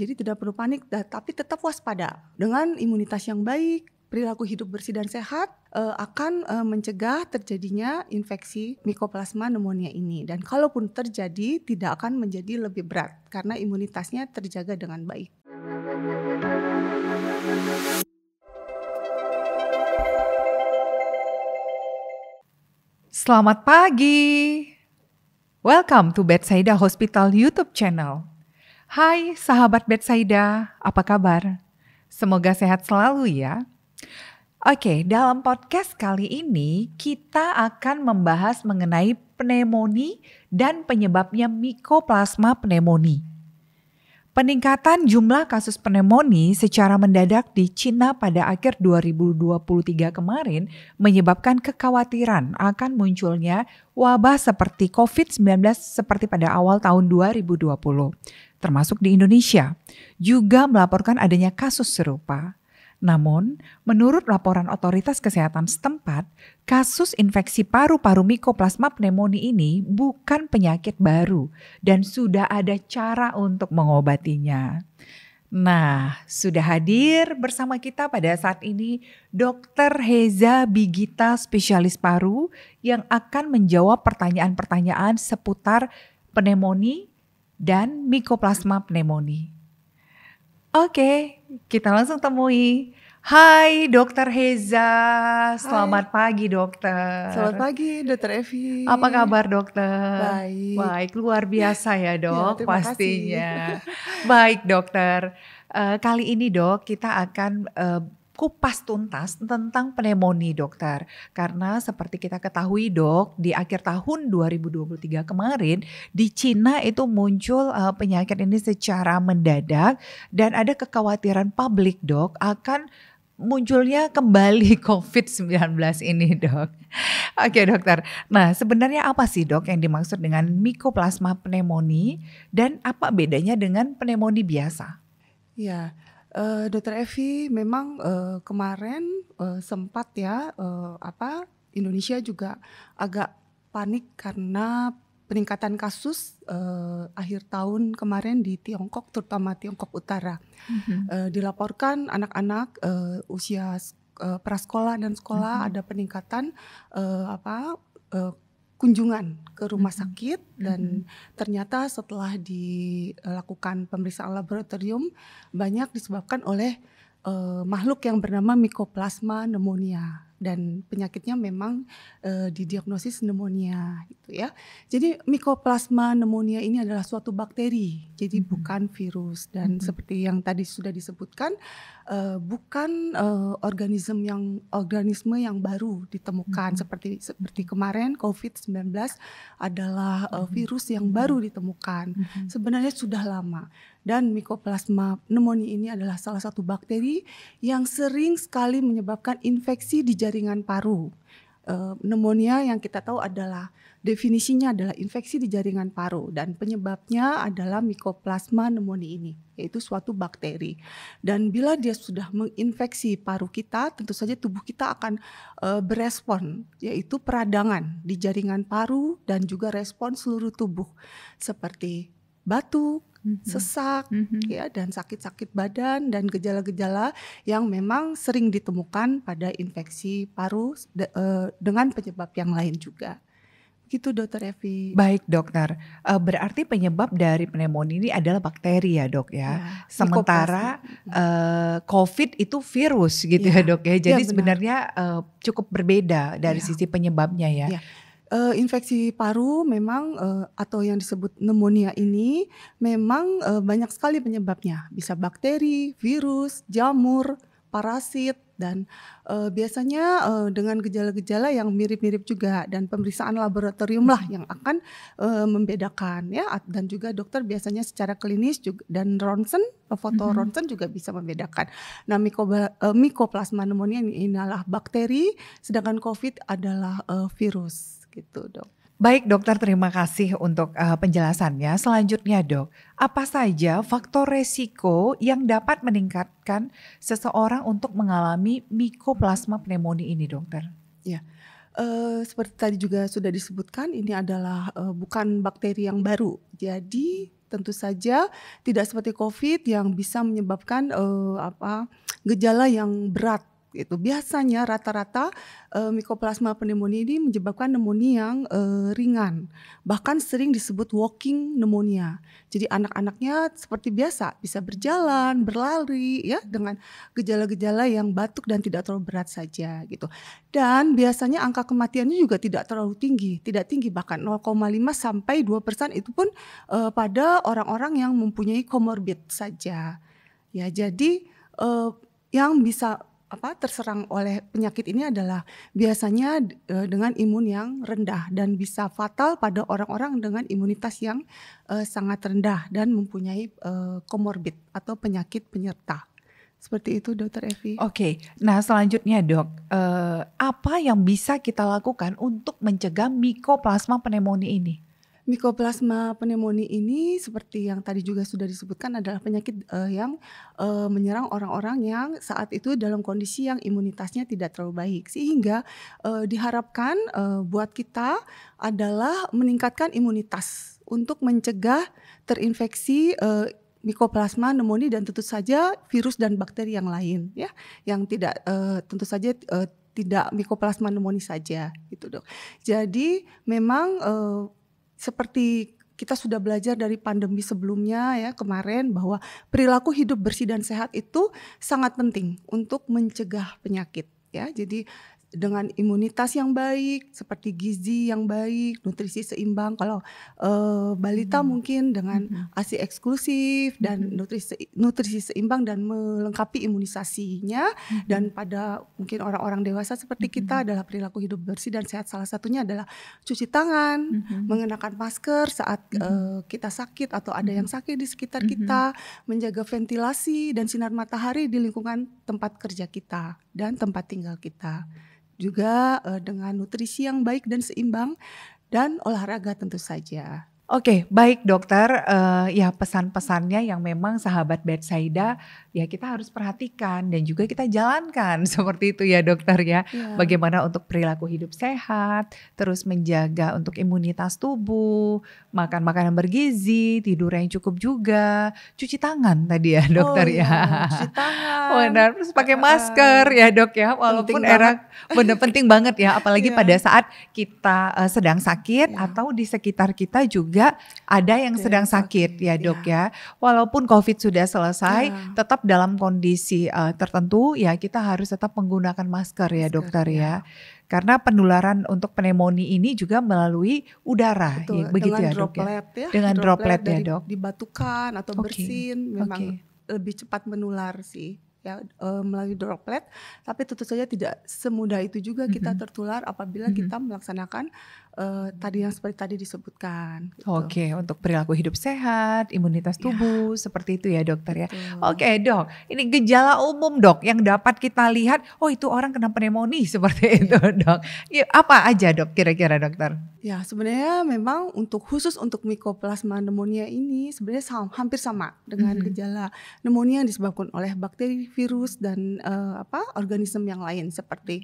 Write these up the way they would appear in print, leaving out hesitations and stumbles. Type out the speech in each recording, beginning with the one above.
Jadi tidak perlu panik, tapi tetap waspada. Dengan imunitas yang baik, perilaku hidup bersih dan sehat akan mencegah terjadinya infeksi Mycoplasma pneumonia ini. Dan kalaupun terjadi, tidak akan menjadi lebih berat karena imunitasnya terjaga dengan baik. Selamat pagi. Welcome to Betsaida Hospital YouTube channel. Hai sahabat Betsaida, apa kabar? Semoga sehat selalu ya. Oke, dalam podcast kali ini kita akan membahas mengenai pneumonia dan penyebabnya Mycoplasma pneumonia. Peningkatan jumlah kasus pneumonia secara mendadak di Cina pada akhir 2023 kemarin menyebabkan kekhawatiran akan munculnya wabah seperti COVID-19 seperti pada awal tahun 2020, termasuk di Indonesia, juga melaporkan adanya kasus serupa. Namun, menurut laporan otoritas kesehatan setempat, kasus infeksi paru-paru Mycoplasma pneumonia ini bukan penyakit baru dan sudah ada cara untuk mengobatinya. Nah, sudah hadir bersama kita pada saat ini Dr. Heza Bigita, spesialis paru yang akan menjawab pertanyaan-pertanyaan seputar pneumonia dan Mycoplasma pneumonia. Oke, kita langsung temui. Hai Dokter Heza, selamat pagi dokter. Selamat pagi Dr. Evi. Apa kabar dokter? Baik. Luar biasa ya dok, terima pastinya. Baik dokter, kali ini dok kita akan kupas tuntas tentang pneumonia dokter. Karena seperti kita ketahui dok, di akhir tahun 2023 kemarin di Cina itu muncul penyakit ini secara mendadak dan ada kekhawatiran publik dok akan munculnya kembali COVID-19 ini dok. Oke dokter, nah sebenarnya apa sih dok yang dimaksud dengan Mycoplasma pneumonia dan apa bedanya dengan pneumonia biasa? Ya, Dr. Evi memang kemarin sempat ya Indonesia juga agak panik karena peningkatan kasus akhir tahun kemarin di Tiongkok, terutama Tiongkok Utara. Dilaporkan anak-anak usia prasekolah dan sekolah ada peningkatan kunjungan ke rumah sakit dan ternyata setelah dilakukan pemeriksaan laboratorium banyak disebabkan oleh makhluk yang bernama Mycoplasma pneumonia dan penyakitnya memang didiagnosis pneumonia gitu ya. Jadi Mycoplasma pneumonia ini adalah suatu bakteri, jadi bukan virus dan seperti yang tadi sudah disebutkan bukan organisme yang baru ditemukan seperti kemarin COVID-19 adalah virus yang baru ditemukan. Sebenarnya sudah lama. Dan Mycoplasma pneumonia ini adalah salah satu bakteri yang sering sekali menyebabkan infeksi di jaringan paru. Pneumonia yang kita tahu adalah definisinya adalah infeksi di jaringan paru dan penyebabnya adalah Mycoplasma pneumonia ini, yaitu suatu bakteri. Dan bila dia sudah menginfeksi paru kita, tentu saja tubuh kita akan berespon, yaitu peradangan di jaringan paru dan juga respon seluruh tubuh seperti batuk, sesak, ya, dan sakit-sakit badan dan gejala-gejala yang memang sering ditemukan pada infeksi paru dengan penyebab yang lain juga. Gitu Dokter Evi. Baik dokter, berarti penyebab dari pneumonia ini adalah bakteri ya dok ya. Sementara COVID itu virus gitu ya dok ya. Jadi sebenarnya cukup berbeda dari sisi penyebabnya ya. Infeksi paru memang atau yang disebut pneumonia ini memang banyak sekali penyebabnya. Bisa bakteri, virus, jamur, parasit dan biasanya dengan gejala-gejala yang mirip-mirip juga dan pemeriksaan laboratorium lah yang akan membedakan ya, dan juga dokter biasanya secara klinis juga, dan ronsen, foto ronsen juga bisa membedakan. Nah, Mycoplasma pneumonia ini adalah bakteri, sedangkan COVID adalah virus. Gitu dok. Baik dokter, terima kasih untuk penjelasannya. Selanjutnya dok, apa saja faktor resiko yang dapat meningkatkan seseorang untuk mengalami Mycoplasma pneumonia ini dokter? Ya, seperti tadi juga sudah disebutkan ini adalah bukan bakteri yang baru. Jadi tentu saja tidak seperti COVID yang bisa menyebabkan gejala yang berat gitu. Biasanya rata-rata Mycoplasma pneumonia ini menyebabkan pneumonia yang ringan, bahkan sering disebut walking pneumonia. Jadi anak-anaknya seperti biasa bisa berjalan, berlari ya dengan gejala-gejala yang batuk dan tidak terlalu berat saja gitu. Dan biasanya angka kematiannya juga tidak terlalu tinggi, tidak tinggi, bahkan 0,5 sampai 2% itu pun pada orang-orang yang mempunyai comorbid saja. Ya, jadi yang bisa terserang oleh penyakit ini adalah biasanya dengan imun yang rendah dan bisa fatal pada orang-orang dengan imunitas yang sangat rendah dan mempunyai comorbid atau penyakit penyerta. Seperti itu, Dr. Evi. Oke, nah selanjutnya Dok, apa yang bisa kita lakukan untuk mencegah Mycoplasma pneumonia ini? Mycoplasma pneumonia ini seperti yang tadi juga sudah disebutkan adalah penyakit yang menyerang orang-orang yang saat itu dalam kondisi yang imunitasnya tidak terlalu baik. Sehingga diharapkan buat kita adalah meningkatkan imunitas untuk mencegah terinfeksi Mycoplasma pneumonia dan tentu saja virus dan bakteri yang lain ya, yang tidak tentu saja tidak Mycoplasma pneumonia saja gitu, Dok. Jadi memang seperti kita sudah belajar dari pandemi sebelumnya ya kemarin bahwa perilaku hidup bersih dan sehat itu sangat penting untuk mencegah penyakit ya. Jadi dengan imunitas yang baik, seperti gizi yang baik, nutrisi seimbang. Kalau balita mungkin dengan ASI eksklusif dan nutrisi seimbang dan melengkapi imunisasinya. Dan pada mungkin orang-orang dewasa seperti kita adalah perilaku hidup bersih dan sehat. Salah satunya adalah cuci tangan, mengenakan masker saat kita sakit atau ada yang sakit di sekitar kita, menjaga ventilasi dan sinar matahari di lingkungan tempat kerja kita dan tempat tinggal kita. Juga dengan nutrisi yang baik dan seimbang dan olahraga tentu saja. Oke, baik dokter, ya pesan-pesannya yang memang sahabat Betsaida ya kita harus perhatikan dan juga kita jalankan seperti itu ya dokter ya. Bagaimana untuk perilaku hidup sehat, terus menjaga untuk imunitas tubuh, makan makanan bergizi, tidur yang cukup juga, cuci tangan tadi ya dokter Cuci tangan. Benar, terus pakai masker ya dok ya, walaupun benar penting banget ya, apalagi pada saat kita sedang sakit atau di sekitar kita juga ada yang sedang sakit ya dok ya. Walaupun COVID sudah selesai, tetap dalam kondisi tertentu ya kita harus tetap menggunakan masker ya dokter ya. Karena penularan untuk pneumonia ini juga melalui udara. Betul, Ya, begitu dengan ya dok droplet ya. Dengan droplet ya dok. Dibatukan atau bersin memang lebih cepat menular sih. Ya, melalui droplet, tapi tentu saja tidak semudah itu juga kita tertular apabila kita melaksanakan tadi yang seperti tadi disebutkan. Gitu. Oke, untuk perilaku hidup sehat, imunitas tubuh, seperti itu ya dokter ya. Oke dok, ini gejala umum dok yang dapat kita lihat, oh itu orang kena pneumonia seperti itu dok. Ya, apa aja dok kira-kira dokter? Ya sebenarnya memang khusus untuk Mycoplasma pneumonia ini sebenarnya hampir sama dengan gejala pneumonia yang disebabkan oleh bakteri, virus dan organisme yang lain seperti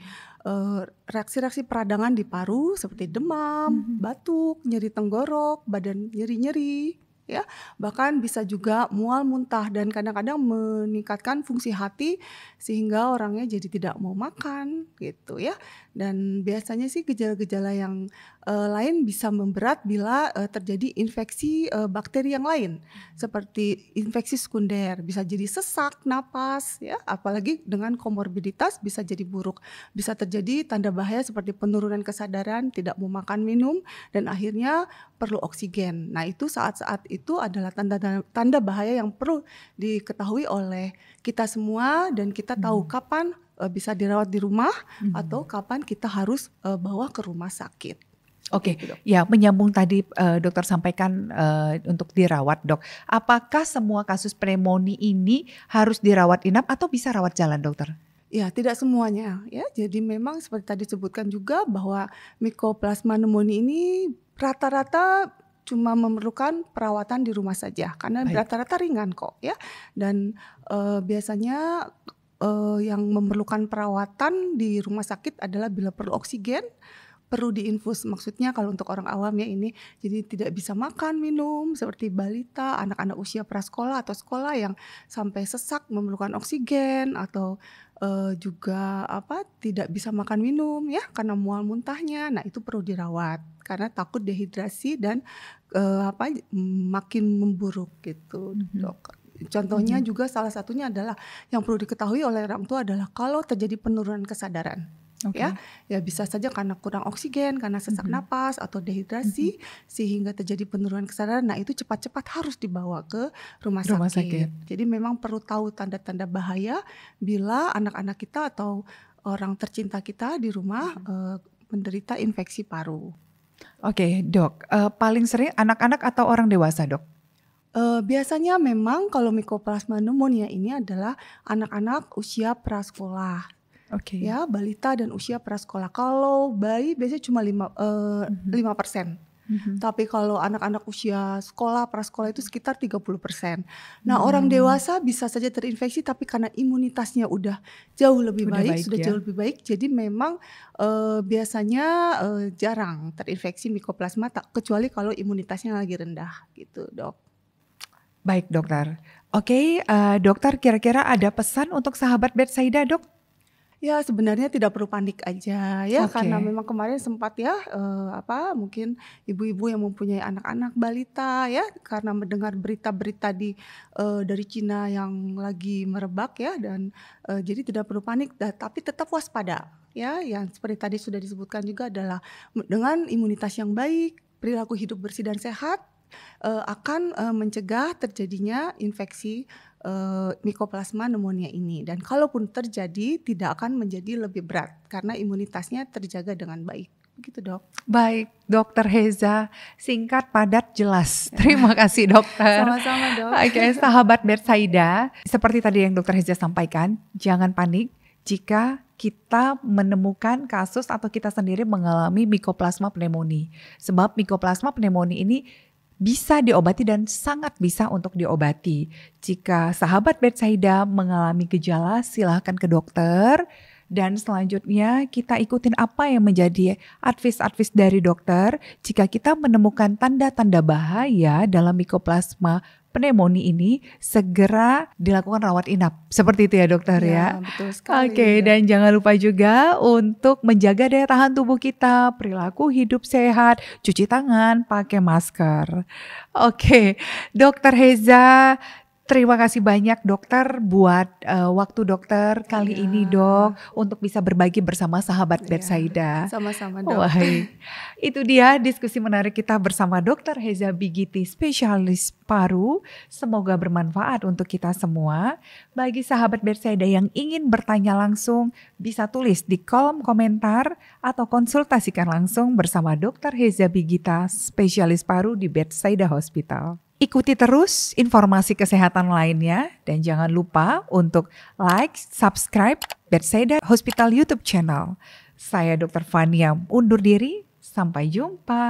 reaksi-reaksi peradangan di paru seperti demam, batuk, nyeri tenggorok, badan nyeri-nyeri. Ya, bahkan bisa juga mual, muntah dan kadang-kadang meningkatkan fungsi hati sehingga orangnya jadi tidak mau makan gitu ya. Dan biasanya sih gejala-gejala yang lain bisa memberat bila terjadi infeksi bakteri yang lain seperti infeksi sekunder, bisa jadi sesak napas ya, apalagi dengan komorbiditas bisa jadi buruk. Bisa terjadi tanda bahaya seperti penurunan kesadaran, tidak mau makan minum dan akhirnya perlu oksigen. Nah, itu saat-saat itu adalah tanda bahaya yang perlu diketahui oleh kita semua dan kita tahu kapan bisa dirawat di rumah atau kapan kita harus bawa ke rumah sakit. Oke, ya menyambung tadi dokter sampaikan untuk dirawat dok. Apakah semua kasus pneumonia ini harus dirawat inap atau bisa rawat jalan dokter? Ya, tidak semuanya ya. Jadi memang seperti tadi disebutkan juga bahwa Mycoplasma pneumonia ini rata-rata cuma memerlukan perawatan di rumah saja karena rata-rata ringan kok ya. Dan biasanya yang memerlukan perawatan di rumah sakit adalah bila perlu oksigen, perlu diinfus. Maksudnya kalau untuk orang awam ya ini, jadi tidak bisa makan, minum seperti balita, anak-anak usia prasekolah atau sekolah yang sampai sesak memerlukan oksigen atau juga tidak bisa makan minum ya karena mual muntahnya. Nah, itu perlu dirawat karena takut dehidrasi dan makin memburuk gitu, Dok. Contohnya juga salah satunya adalah yang perlu diketahui oleh orang tua adalah kalau terjadi penurunan kesadaran. Ya bisa saja karena kurang oksigen, karena sesak napas atau dehidrasi sehingga terjadi penurunan kesadaran. Nah, itu cepat-cepat harus dibawa ke rumah sakit. Jadi memang perlu tahu tanda-tanda bahaya bila anak-anak kita atau orang tercinta kita di rumah menderita infeksi paru. Oke, Dok. Paling sering anak-anak atau orang dewasa, Dok? Biasanya memang kalau Mycoplasma pneumonia ini adalah anak-anak usia prasekolah. Ya, balita dan usia prasekolah. Kalau bayi biasanya cuma 5%. Tapi kalau anak-anak usia sekolah, prasekolah itu sekitar 30%. Nah, orang dewasa bisa saja terinfeksi tapi karena imunitasnya udah jauh lebih baik, jauh lebih baik. Jadi memang biasanya jarang terinfeksi Mycoplasma kecuali kalau imunitasnya lagi rendah gitu, Dok. Baik, Dokter. Oke, Dokter kira-kira ada pesan untuk sahabat Betsaida, Dok? Ya sebenarnya tidak perlu panik aja ya karena memang kemarin sempat ya mungkin ibu-ibu yang mempunyai anak-anak balita ya karena mendengar berita-berita dari Cina yang lagi merebak ya dan jadi tidak perlu panik tapi tetap waspada ya yang seperti tadi sudah disebutkan juga adalah dengan imunitas yang baik, perilaku hidup bersih dan sehat akan mencegah terjadinya infeksi Mycoplasma pneumonia ini dan kalaupun terjadi tidak akan menjadi lebih berat karena imunitasnya terjaga dengan baik. Begitu, Dok. Baik, Dokter Heza, singkat, padat, jelas. Terima kasih, Dokter. Sama-sama, Dok. Oke, sahabat Betsaida, seperti tadi yang Dokter Heza sampaikan, jangan panik jika kita menemukan kasus atau kita sendiri mengalami Mycoplasma pneumonia. Sebab Mycoplasma pneumonia ini bisa diobati dan sangat bisa untuk diobati. Jika sahabat Betsaida mengalami gejala, silakan ke dokter. Dan selanjutnya kita ikutin apa yang menjadi advice dari dokter. Jika kita menemukan tanda-tanda bahaya dalam Mycoplasma pneumonia ini, segera dilakukan rawat inap. Seperti itu ya, Dokter ya. Betul sekali. Oke, dan jangan lupa juga untuk menjaga daya tahan tubuh kita, perilaku hidup sehat, cuci tangan, pakai masker. Oke, Dokter Heza, terima kasih banyak dokter buat waktu dokter kali ini, Dok, untuk bisa berbagi bersama sahabat Betsaida. Sama-sama, Dok. Wah, itu dia diskusi menarik kita bersama Dr. Heza Bigiti, spesialis paru. Semoga bermanfaat untuk kita semua. Bagi sahabat Betsaida yang ingin bertanya langsung, bisa tulis di kolom komentar atau konsultasikan langsung bersama Dr. Heza Bigita, spesialis paru di Betsaida Hospital. Ikuti terus informasi kesehatan lainnya dan jangan lupa untuk like, subscribe Betsaida Hospital YouTube channel. Saya Dr. Fania undur diri, sampai jumpa.